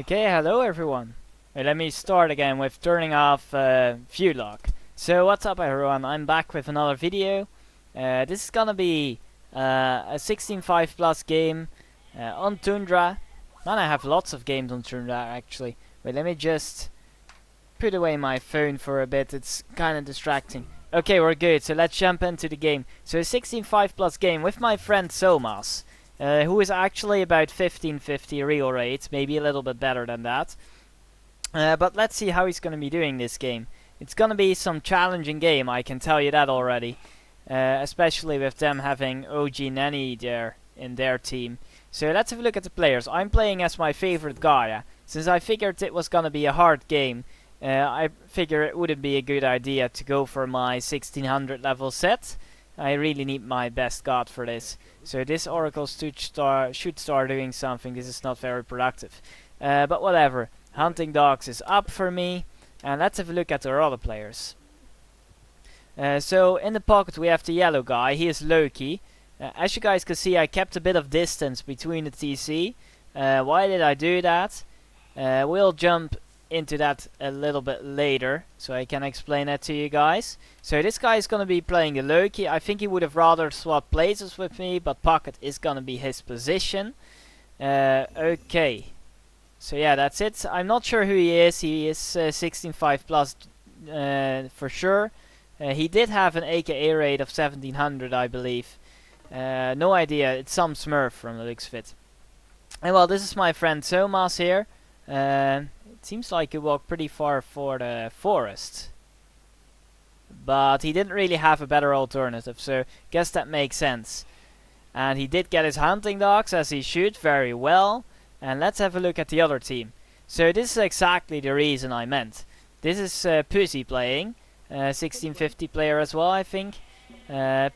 Okay, hello everyone. Let me start again with turning off view lock. So what's up everyone, I'm back with another video. This is gonna be a 16.5 plus game on Tundra. Man, I have lots of games on Tundra actually. Wait, let me just put away my phone for a bit, it's kinda distracting. Okay, we're good, so let's jump into the game. So a 16.5 plus game with my friend SoMoS. Who is actually about 1550 real rate, maybe a little bit better than that. But let's see how he's going to be doing this game. It's going to be some challenging game, I can tell you that already. Especially with them having OGNENNYJ there in their team. So let's have a look at the players. I'm playing as my favorite Gaia. Since I figured it was going to be a hard game, I figure it wouldn't be a good idea to go for my 1600 level set. I really need my best god for this. So this oracle should start doing something. This is not very productive. But whatever. Hunting dogs is up for me. And let's have a look at our other players. So in the pocket we have the yellow guy. He is Loki. As you guys can see, I kept a bit of distance between the TC. Why did I do that? We'll jump into that a little bit later, so I can explain that to you guys. So this guy is gonna be playing the Loki. I think he would have rather swapped places with me, but pocket is gonna be his position. Okay, so yeah, that's it. I'm not sure who he is. He is 16.5 plus for sure. He did have an AKA rate of 1700, I believe. No idea. It's some Smurf from the looks of it. And well, this is my friend SoMoS here. It seems like he walked pretty far for the forest. But he didn't really have a better alternative, so guess that makes sense. And he did get his hunting dogs, as he should, very well. And let's have a look at the other team. So this is exactly the reason I meant. This is Pussy playing, 1650 player as well, I think.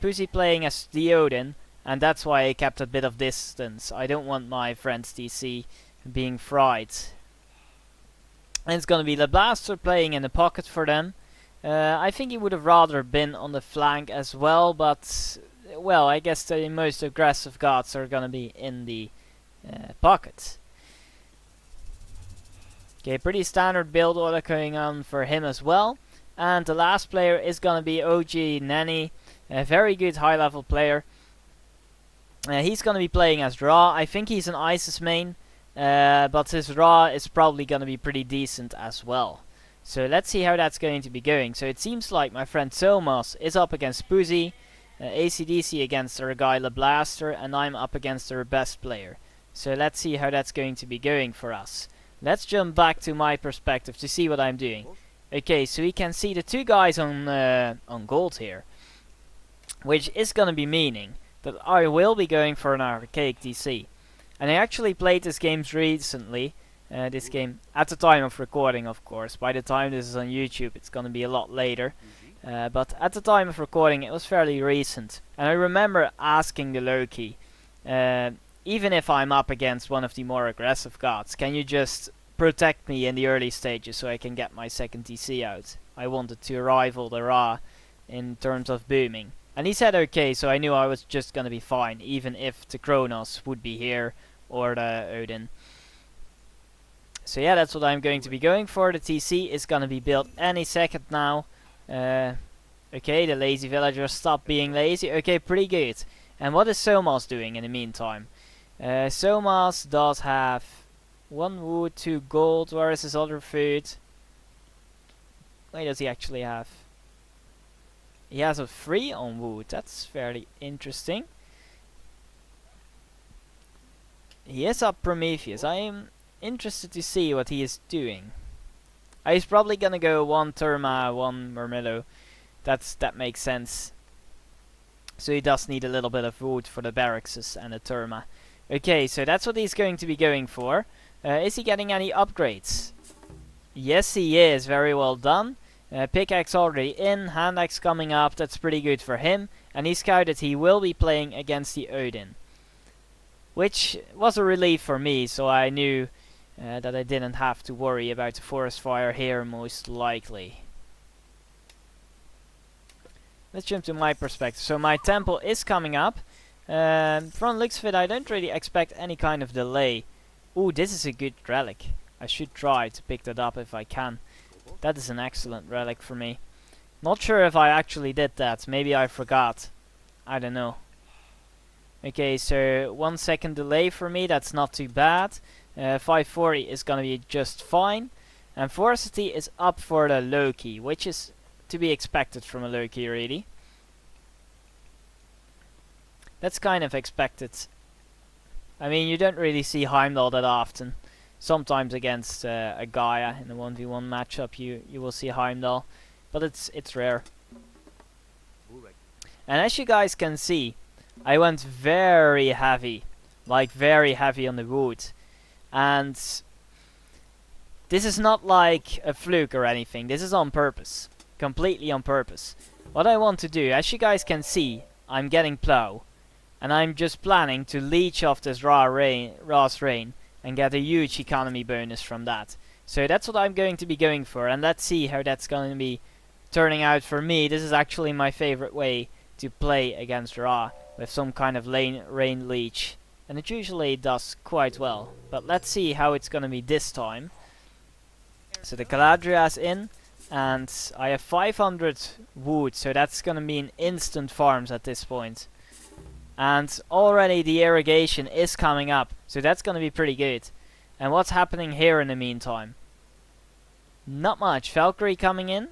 Pussy playing as the Odin, and that's why I kept a bit of distance. I don't want my friends DC being fried. And it's gonna be the Blaster playing in the pocket for them. I think he would have rather been on the flank as well, but well, I guess the most aggressive gods are gonna be in the pocket. Okay, pretty standard build order going on for him as well. And the last player is gonna be OGNENNYJ, a very good high level player. He's gonna be playing as Ra. I think he's an ISIS main. But his Ra is probably going to be pretty decent as well. So let's see how that's going to be going. So it seems like my friend SoMoS is up against Pussy, ACDC against our guy the Blaster, and I'm up against our best player. So let's see how that's going to be going for us. Let's jump back to my perspective to see what I'm doing. Okay, so we can see the two guys on gold here, which is going to be meaning that I will be going for an archaic DC. And I actually played this game recently, this game at the time of recording, of course. By the time this is on YouTube, it's gonna be a lot later. But at the time of recording, it was fairly recent. And I remember asking the Loki, even if I'm up against one of the more aggressive gods, can you just protect me in the early stages so I can get my second TC out? I wanted to rival the Ra in terms of booming. And he said okay, so I knew I was just gonna be fine, even if the Kronos would be here, or the Odin. So yeah, that's what I'm going to be going for. The TC is gonna be built any second now. Okay, the lazy villagers stop being lazy. Okay, pretty good. And what is SoMoS doing in the meantime? SoMoS does have 1 wood, 2 gold. Where is his other food? What does he actually have? He has a 3 on wood. That's fairly interesting. He is up Prometheus. I am interested to see what he is doing. He's probably gonna go 1 Terma, 1 Murmillo. That makes sense. So he does need a little bit of wood for the barracks and the Terma. Okay, so that's what he's going to be going for. Is he getting any upgrades? Yes, he is. Very well done. Pickaxe already in, hand axe coming up, that's pretty good for him. And he scouted he will be playing against the Odin. Which was a relief for me, so I knew that I didn't have to worry about the forest fire here most likely. Let's jump to my perspective. So my temple is coming up. From looks of it, I don't really expect any kind of delay. Ooh, this is a good relic. I should try to pick that up if I can. That is an excellent relic for me. Not sure if I actually did that. Maybe I forgot. I don't know. Okay, so 1 second delay for me. That's not too bad. 540 is gonna be just fine. And Forcity is up for the Loki, which is to be expected from a Loki, really. That's kind of expected. I mean, you don't really see Heimdall that often. Sometimes against a Gaia in a 1v1 matchup, you will see Heimdall, but it's rare. And as you guys can see, I went very heavy, like very heavy on the wood, and this is not like a fluke or anything. This is on purpose, completely on purpose. What I want to do, as you guys can see, I'm getting plow, and I'm just planning to leech off this Raw's Rain and get a huge economy bonus from that. So that's what I'm going to be going for, and let's see how that's going to be turning out for me. This is actually my favorite way to play against Ra, with some kind of rain leech, and it usually does quite well. But let's see how it's going to be this time. So the Galadriel's in, and I have 500 wood, so that's going to mean instant farms at this point. And already the irrigation is coming up, so that's going to be pretty good. And what's happening here in the meantime? Not much. Valkyrie coming in,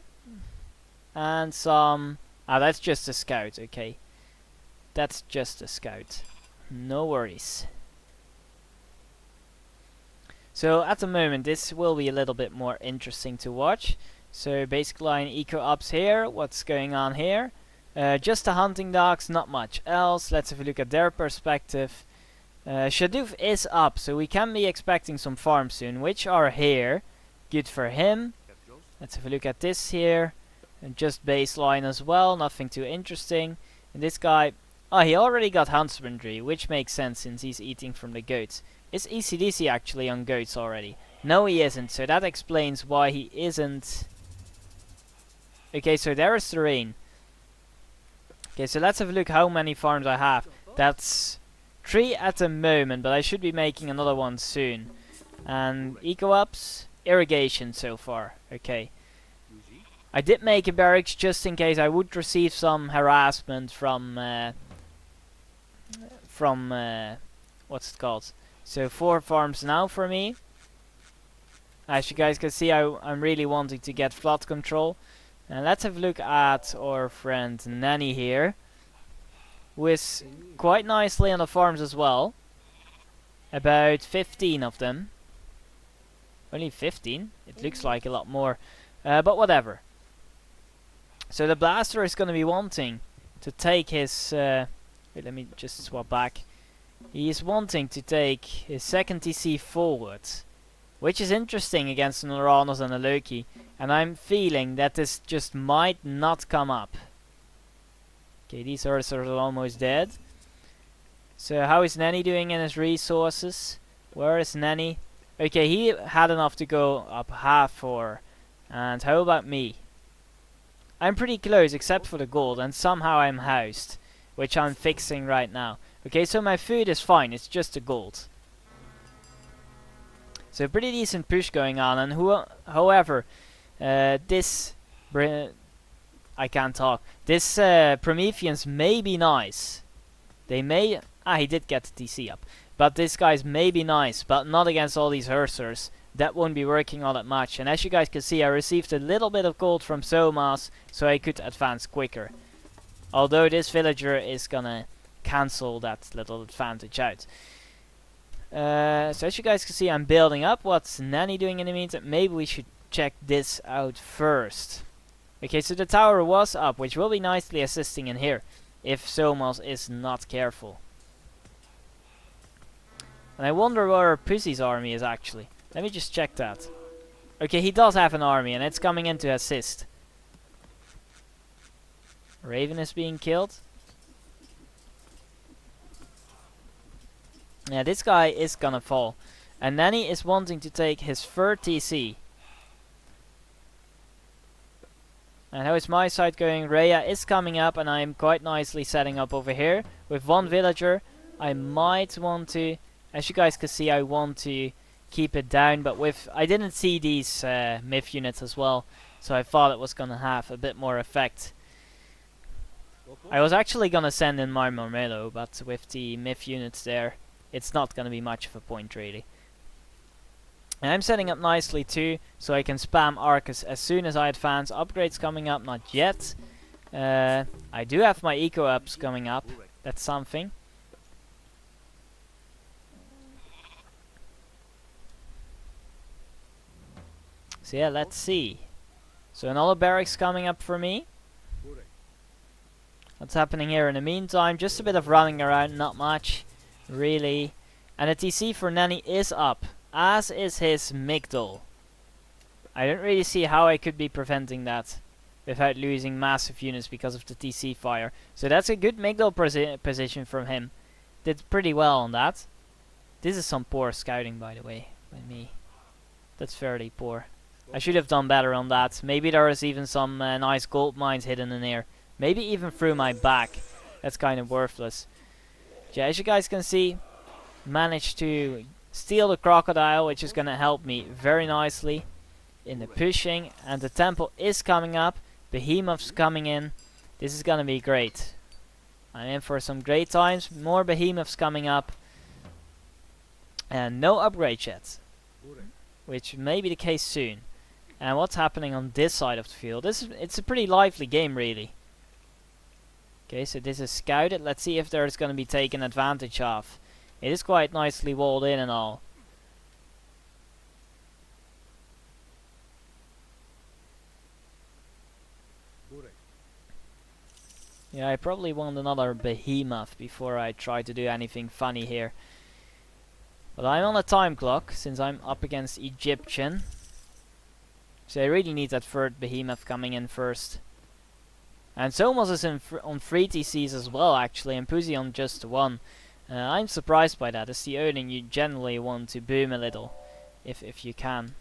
and some... Ah, that's just a scout, okay. That's just a scout. No worries. So at the moment this will be a little bit more interesting to watch. So basic line eco ups here. What's going on here? Just the hunting dogs, not much else. Let's have a look at their perspective. Shaduf is up, so we can be expecting some farms soon, which are here. Good for him. Let's have a look at this here. And just baseline as well, nothing too interesting. And this guy, oh, he already got husbandry, which makes sense since he's eating from the goats. Is ECDC actually on goats already? No, he isn't, so that explains why he isn't. Okay, so there is the rain. Okay, so let's have a look how many farms I have. That's 3 at the moment, but I should be making another one soon. And eco-ups, irrigation so far. Okay. I did make a barracks just in case I would receive some harassment from what's it called? So 4 farms now for me. As you guys can see, I'm really wanting to get flood control. And let's have a look at our friend Nanny here, who is quite nicely on the farms as well. About 15 of them. Only 15? It looks like a lot more. But whatever. So the blaster is going to be wanting to take his... wait, let me just swap back. He is wanting to take his second TC forward, which is interesting against an Uranus and a Loki. And I'm feeling that this just might not come up. Okay, these Earths are almost dead. So how is Nanny doing in his resources? Where is Nanny? Okay, he had enough to go up half for. And how about me? I'm pretty close except for the gold, and somehow I'm housed, which I'm fixing right now. Okay, so my food is fine, it's just the gold. So pretty decent push going on, and however, this... I can't talk. This Prometheans may be nice. They may... Ah, he did get the TC up. But this guy's may be nice, but not against all these Hersers. That won't be working all that much. And as you guys can see, I received a little bit of gold from SoMoS, so I could advance quicker. Although this villager is gonna cancel that little advantage out. So as you guys can see, I'm building up. What's Nanny doing in the meantime? Maybe we should check this out first. Okay, so the tower was up, which will be nicely assisting in here, if SoMoS is not careful. And I wonder where Pussy's army is actually. Let me just check that. Okay, he does have an army, and it's coming in to assist. Raven is being killed. Yeah, this guy is gonna fall. And Nanny is wanting to take his third TC. And how is my side going? Rhea is coming up, and I'm quite nicely setting up over here. With one villager, I might want to... As you guys can see, I want to keep it down, but I didn't see these myth units as well, so I thought it was gonna have a bit more effect. I was actually gonna send in my Marmelo, but with the myth units there, it's not gonna be much of a point really. And I'm setting up nicely too, so I can spam Arcus as soon as I advance. Upgrades coming up, not yet. I do have my eco ups coming up, that's something. So yeah, let's see. So another barracks coming up for me. What's happening here in the meantime? Just a bit of running around, not much, really. And the TC for Nenny is up, as is his Migdol. I don't really see how I could be preventing that without losing massive units because of the TC fire. So that's a good Migdol position from him. Did pretty well on that. This is some poor scouting, by the way, by me. That's fairly poor. I should have done better on that. Maybe there is even some nice gold mines hidden in here. Maybe even through my back. That's kind of worthless. Yeah, as you guys can see, managed to steal the crocodile, which is going to help me very nicely in the pushing. And the temple is coming up. Behemoth's coming in. This is going to be great. I'm in for some great times. More behemoths coming up. And no upgrade yet, which may be the case soon. And what's happening on this side of the field? It's a pretty lively game, really. Okay, so this is scouted. Let's see if there's going to be taken advantage of. It is quite nicely walled in and all. Yeah, I probably want another behemoth before I try to do anything funny here. But I'm on a time clock, since I'm up against Egyptian. So I really need that third behemoth coming in first. And SoMoS is on 3 TCs as well, actually, and Pussy on just 1. I'm surprised by that. As the Odin, you generally want to boom a little, if you can.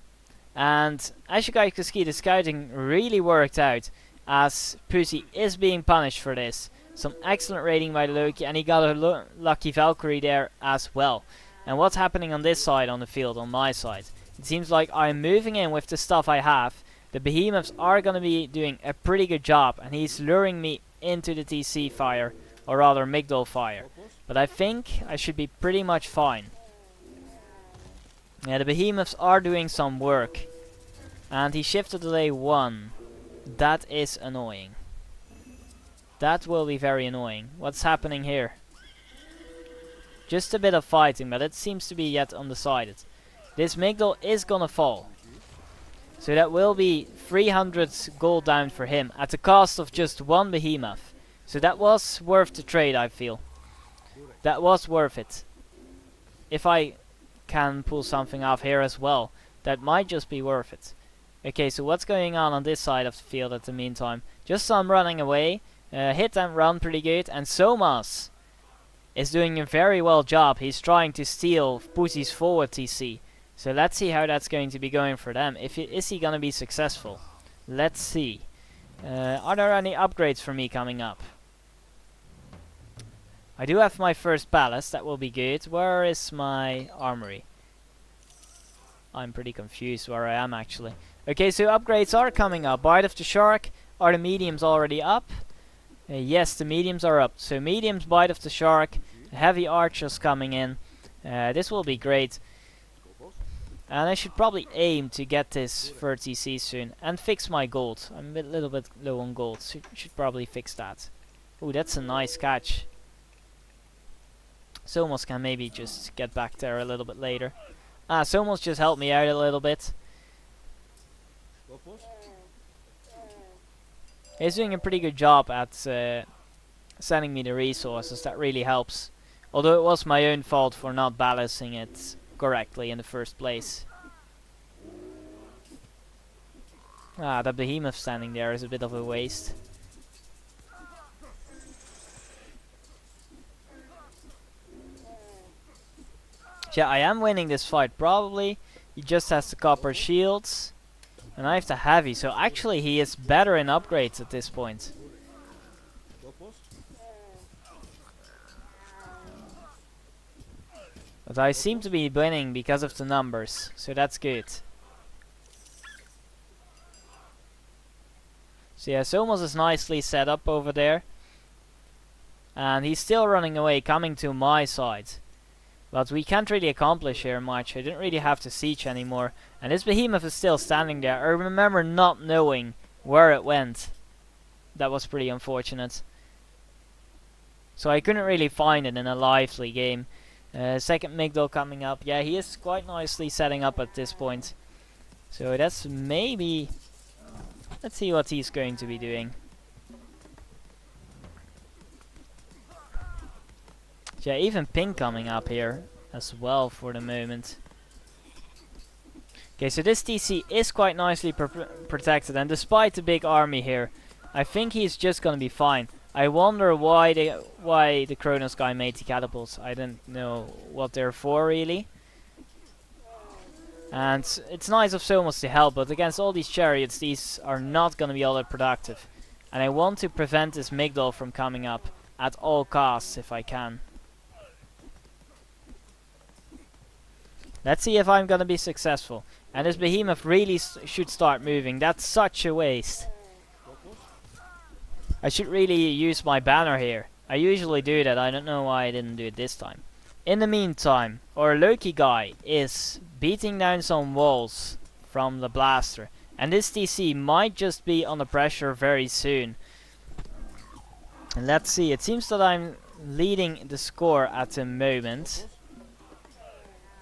And as you guys can see, the scouting really worked out, as Pussy is being punished for this. Some excellent raiding by the Loki, and he got a lucky Valkyrie there as well. And what's happening on this side on the field, on my side? It seems like I'm moving in with the stuff I have. The behemoths are going to be doing a pretty good job, and he's luring me into the TC fire, or rather Migdol fire. But I think I should be pretty much fine. Yeah, the behemoths are doing some work. And he shifted delay 1. That is annoying. That will be very annoying. What's happening here? Just a bit of fighting, but it seems to be yet undecided. This Migdol is gonna fall. So that will be 300 gold down for him at the cost of just 1 behemoth. So that was worth the trade, I feel. That was worth it. If I can pull something off here as well, that might just be worth it. Okay, so what's going on this side of the field at the meantime? Just some running away. Hit and run pretty good. And SoMoS is doing a very well job. He's trying to steal Pussy's forward TC. So let's see how that's going to be going for them. Is he going to be successful? Let's see. Are there any upgrades for me coming up? I do have my first palace. That will be good. Where is my armory? I'm pretty confused where I am actually. Okay, so upgrades are coming up. Bite of the Shark. Are the mediums already up? Yes, the mediums are up. So mediums, Bite of the Shark. Heavy archers coming in. This will be great. And I should probably aim to get this 30C soon. And fix my gold. I'm a little bit low on gold. So should probably fix that. Oh, that's a nice catch. SoMoS can maybe just get back there a little bit later. SoMoS just helped me out a little bit. He's doing a pretty good job at sending me the resources. That really helps. Although it was my own fault for not balancing it correctly in the first place. The behemoth standing there is a bit of a waste. Yeah, I am winning this fight probably. He just has the copper shields. And I have the heavy, so actually he is better in upgrades at this point. But I seem to be winning because of the numbers, so that's good. So yeah, SoMoS is nicely set up over there. And he's still running away, coming to my side. But we can't really accomplish here much. I didn't really have to siege anymore. And this behemoth is still standing there. I remember not knowing where it went. That was pretty unfortunate. So I couldn't really find it in a lively game. Second Migdal coming up. Yeah, he is quite nicely setting up at this point. So that's maybe... Let's see what he's going to be doing. Yeah, even pink coming up here as well for the moment. Okay, so this TC is quite nicely protected, and despite the big army here, I think he's just gonna be fine. I wonder why the Kronos guy made the catapults. I don't know what they're for really. And it's nice of SoMoS to help, but against all these chariots, these are not gonna be all that productive. And I want to prevent this Migdal from coming up at all costs if I can. Let's see if I'm gonna be successful. And this behemoth really should start moving. That's such a waste. I should really use my banner here. I usually do that. I don't know why I didn't do it this time. In the meantime, our Loki guy is beating down some walls from the blaster. And this TC might just be under pressure very soon. And let's see. It seems that I'm leading the score at the moment.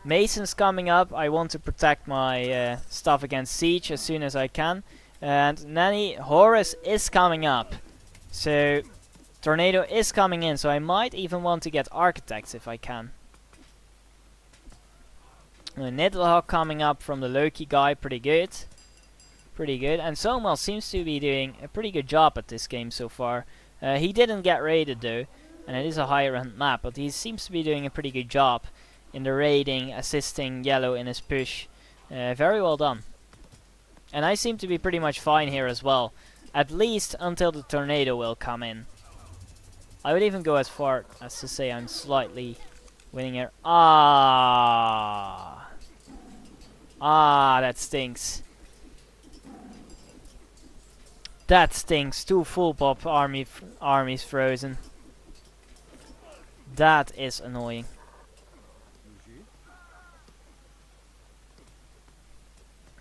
Mason's coming up. I want to protect my stuff against siege as soon as I can. And Nanny Horus is coming up. So Tornado is coming in. So I might even want to get architects if I can. Nidlehawk coming up from the Loki guy. Pretty good. Pretty good. And SoMoS seems to be doing a pretty good job at this game so far. He didn't get raided though. And it is a higher end map. But he seems to be doing a pretty good job in the raiding, assisting Yellow in his push. Very well done. And I seem to be pretty much fine here as well. At least until the tornado will come in. I would even go as far as to say I'm slightly winning here. Ah, that stinks. That stinks. Two full pop armies frozen. That is annoying.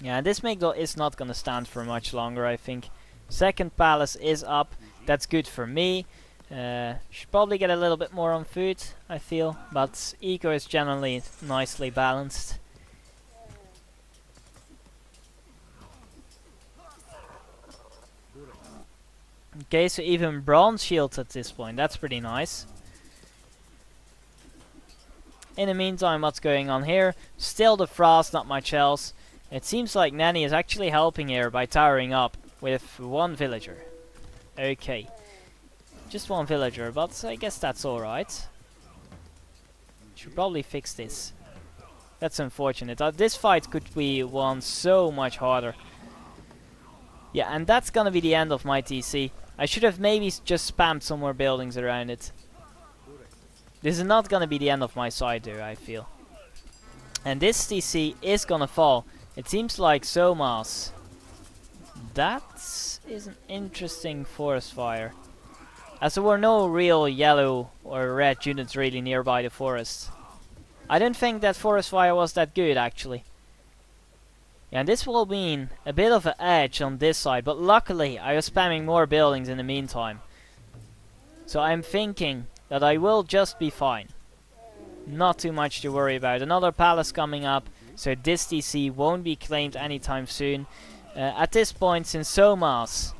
Yeah, this Migdal is not gonna stand for much longer, I think. Second palace is up. That's good for me. Should probably get a little bit more on food, I feel. But eco is generally nicely balanced. Okay, so even bronze shields at this point. That's pretty nice. In the meantime, what's going on here? Still the frost, not much else. It seems like Nanny is actually helping here by towering up with one villager. Okay. Just one villager, but I guess that's alright. Should probably fix this. That's unfortunate. This fight could be won so much harder. Yeah, and that's gonna be the end of my TC. I should have maybe just spammed some more buildings around it. This is not gonna be the end of my side though, I feel. And this TC is gonna fall. It seems like SoMoS. That is an interesting forest fire. As there were no real yellow or red units really nearby the forest. I didn't think that forest fire was that good actually. Yeah, and this will mean a bit of an edge on this side, but luckily I was spamming more buildings in the meantime. So I'm thinking that I will just be fine. Not too much to worry about. Another palace coming up, so this TC won't be claimed anytime soon. At this point, since SoMoS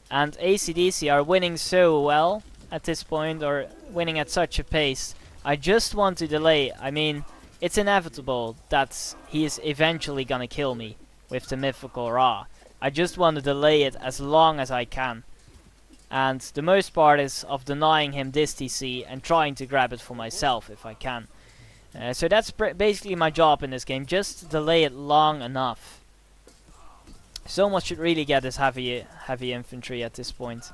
and ACDC are winning so well at this point, or winning at such a pace, I just want to delay. I mean, it's inevitable that he is eventually gonna kill me with the mythical Ra. I just want to delay it as long as I can. And the most part is of denying him this TC and trying to grab it for myself if I can. So that's basically my job in this game, just to delay it long enough. SoMoS should really get his heavy infantry at this point.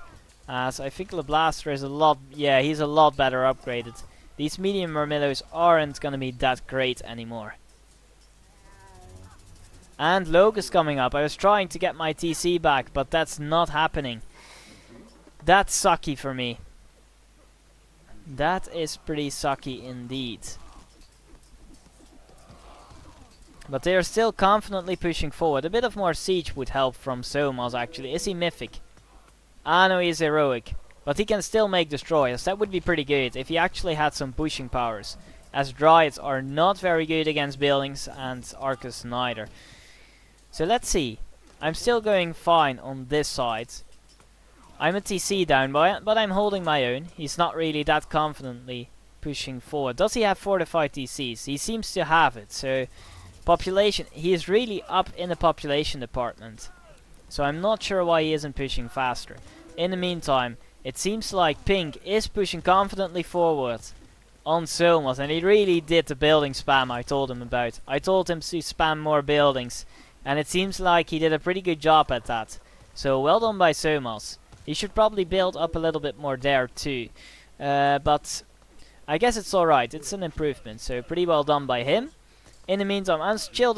As I think the Blaster is a lot, yeah, he's a lot better upgraded. these medium Murmillos aren't gonna be that great anymore. And Locust coming up. I was trying to get my TC back, but that's not happening. That's sucky for me. That is pretty sucky indeed. But they are still confidently pushing forward. A bit of more siege would help from SoMoS actually. Is he mythic? Ah no, he is heroic. But he can still make destroyers. That would be pretty good if he actually had some pushing powers. As Dryads are not very good against buildings and Arcus neither. So let's see. I'm still going fine on this side. I'm a TC down, but I'm holding my own. He's not really that confidently pushing forward. Does he have fortified TCs? He seems to have it. So population, he is really up in the population department. So I'm not sure why he isn't pushing faster. In the meantime, it seems like Pink is pushing confidently forward on SoMoS, and he really did the building spam I told him about. I told him to spam more buildings, and it seems like he did a pretty good job at that. So well done by SoMoS. He should probably build up a little bit more there too. But I guess it's alright. It's an improvement. So pretty well done by him. In the meantime, I'm still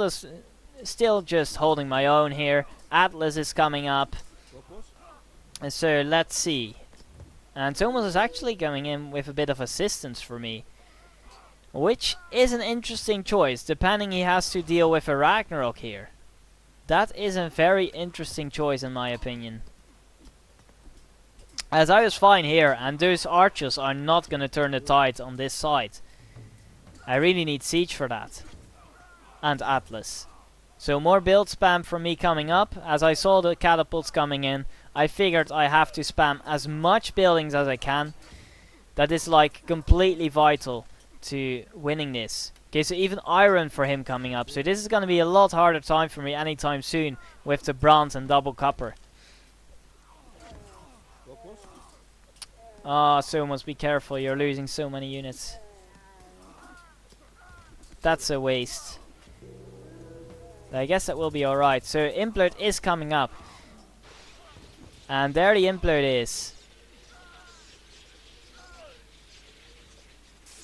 just holding my own here. Atlas is coming up. So let's see. And SoMoS is actually going in with a bit of assistance for me. Which is an interesting choice, depending he has to deal with a Ragnarok here. That is a very interesting choice in my opinion. As I was fine here, and those archers are not gonna turn the tide on this side. I really need siege for that. And Atlas. So more build spam from me coming up. As I saw the catapults coming in, I figured I have to spam as much buildings as I can. That is like completely vital to winning this. Okay, so even iron for him coming up. So this is going to be a lot harder time for me anytime soon with the bronze and double copper. Ah, SoMoS, be careful. You're losing so many units. That's a waste. I guess that will be alright. So Implode is coming up. And there the Implode is.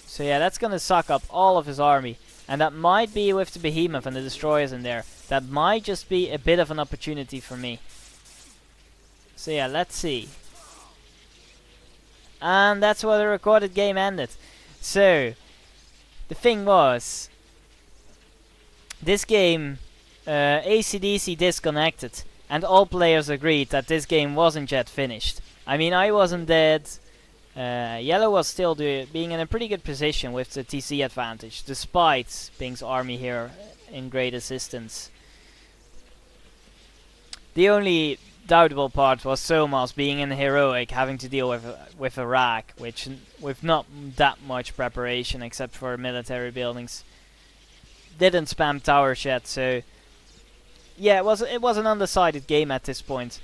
So yeah, that's gonna suck up all of his army. And that might be with the Behemoth and the Destroyers in there. That might just be a bit of an opportunity for me. So yeah, let's see. And that's where the recorded game ended. So, the thing was, this game, AC/DC disconnected. And all players agreed that this game wasn't yet finished. I mean, I wasn't dead. Yellow was still being in a pretty good position with the TC advantage, despite Pink's army here in great assistance. The only doubtable part was SoMoS being in heroic, having to deal with a rack, which with not that much preparation except for military buildings. Didn't spam towers yet, so yeah, it was an undecided game at this point.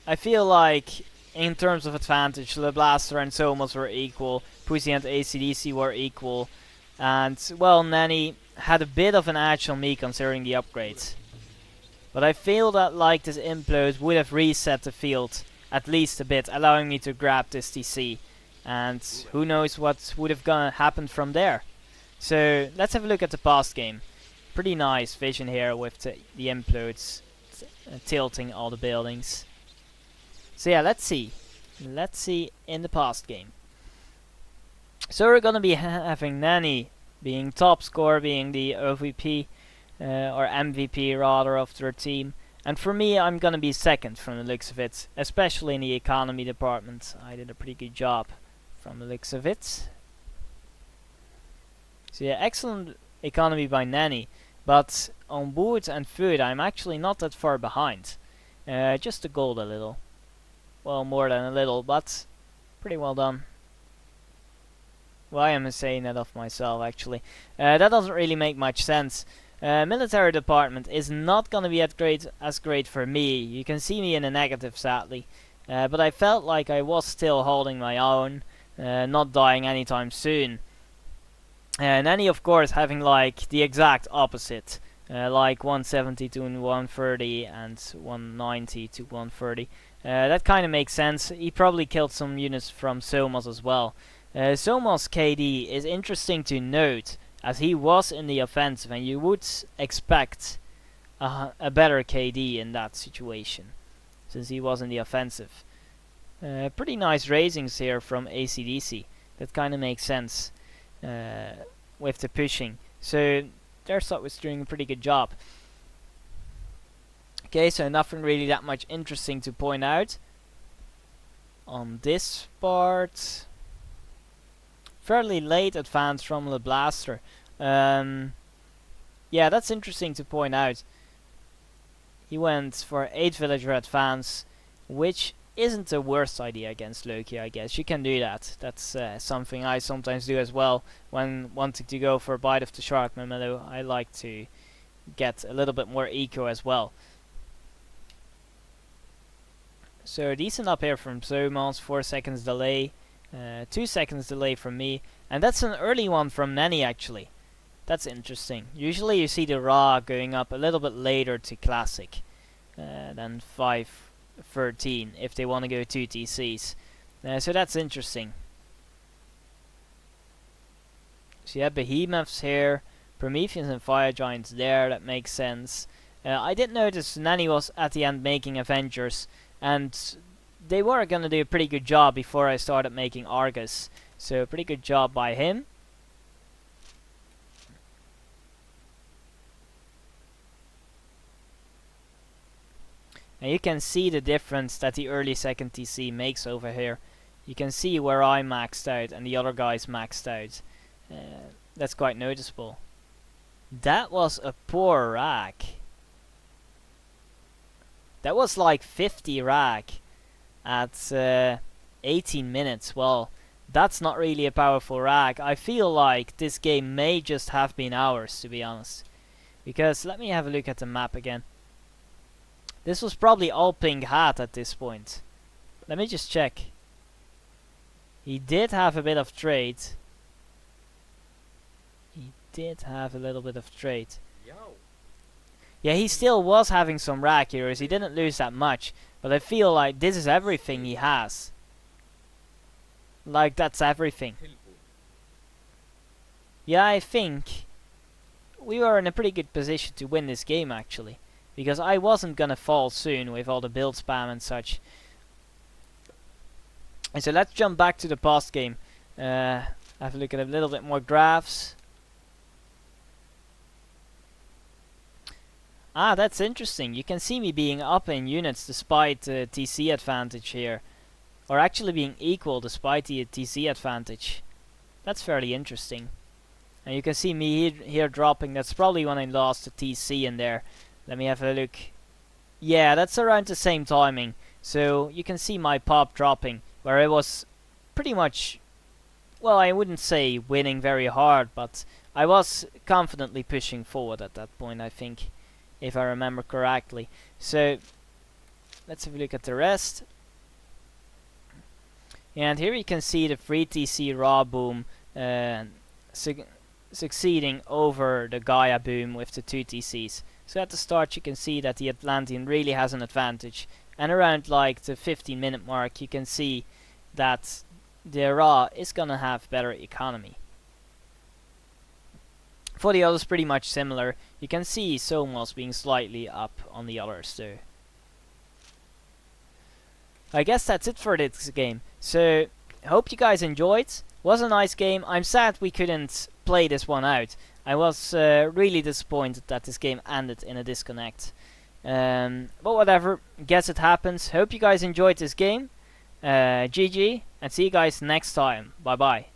I feel like in terms of advantage, the Blaster and SoMoS were equal, Pussy and AC/DC were equal, and well, Nanny had a bit of an edge on me considering the upgrades. But I feel that like this Implode would have reset the field at least a bit, allowing me to grab this TC, and who knows what would have happened from there. So let's have a look at the past game. Pretty nice vision here with the Implodes tilting all the buildings. So yeah, let's see. Let's see in the past game. So we're gonna be having Nanny being top scorer, being the OVP or MVP rather of their team. And for me, I'm gonna be second from the looks of it, especially in the economy department. I did a pretty good job from the looks of it. So yeah, excellent economy by Nanny. But on wood and food, I'm actually not that far behind. Just the gold a little. Well, more than a little, but pretty well done. Well, I am saying that of myself, actually. That doesn't really make much sense. Military department is not gonna be as great for me. You can see me in a negative, sadly. But I felt like I was still holding my own, not dying anytime soon. Nanny, of course, having like the exact opposite. Like 170 to 130 and 190 to 130. That kind of makes sense. He probably killed some units from SoMoS as well. SoMoS KD is interesting to note, as he was in the offensive, and you would expect a better KD in that situation, since he was in the offensive. Pretty nice raisings here from AC/DC. That kind of makes sense with the pushing. So their side was doing a pretty good job. Okay, so nothing really that much interesting to point out on this part. Fairly late advance from the blaster. Yeah, that's interesting to point out. He went for 8 villager advance, which isn't the worst idea against Loki, I guess. You can do that. That's something I sometimes do as well when wanting to go for a bite of the shark. Though I like to get a little bit more eco as well. So decent up here from SoMoS, 4 seconds delay, 2 seconds delay from me, and that's an early one from Nenny actually. That's interesting. Usually you see the raw going up a little bit later to classic than 5.13 if they want to go 2 TCs. So that's interesting. So you have behemoths here, Prometheus and Fire Giants there, that makes sense. I did notice Nenny was at the end making Avengers, and they were gonna do a pretty good job before I started making Argus. So pretty good job by him. And you can see the difference that the early second TC makes over here. You can see where I maxed out and the other guys maxed out. That's quite noticeable. That was a poor rack. That was like 50 rack at 18 minutes. Well, that's not really a powerful rack. I feel like this game may just have been ours, to be honest. Because let me have a look at the map again. This was probably all pink hat at this point. Let me just check. He did have a bit of trade. He did have a little bit of trade. Yeah, he still was having some rack heroes. He didn't lose that much. But I feel like this is everything he has. Like, that's everything. Yeah, I think we were in a pretty good position to win this game, actually. Because I wasn't gonna fall soon with all the build spam and such. And so let's jump back to the past game. Have a look at a little bit more graphs. Ah, that's interesting. You can see me being up in units despite the TC advantage here. Or actually being equal despite the TC advantage. That's fairly interesting. And you can see me here dropping. That's probably when I lost the TC in there. Let me have a look. Yeah, that's around the same timing. So you can see my pop dropping, where I was pretty much, well, I wouldn't say winning very hard, but I was confidently pushing forward at that point, I think, if I remember correctly. So let's have a look at the rest. And here you can see the free TC raw boom succeeding over the Gaia boom with the 2 TCs. So at the start you can see that the Atlantean really has an advantage, and around like the 15-minute mark you can see that the raw is gonna have better economy. For the others pretty much similar. You can see SoMoS being slightly up on the others too. I guess that's it for this game. So hope you guys enjoyed. Was a nice game. I'm sad we couldn't play this one out. I was really disappointed that this game ended in a disconnect. But whatever, guess it happens. Hope you guys enjoyed this game. GG, and see you guys next time. Bye bye.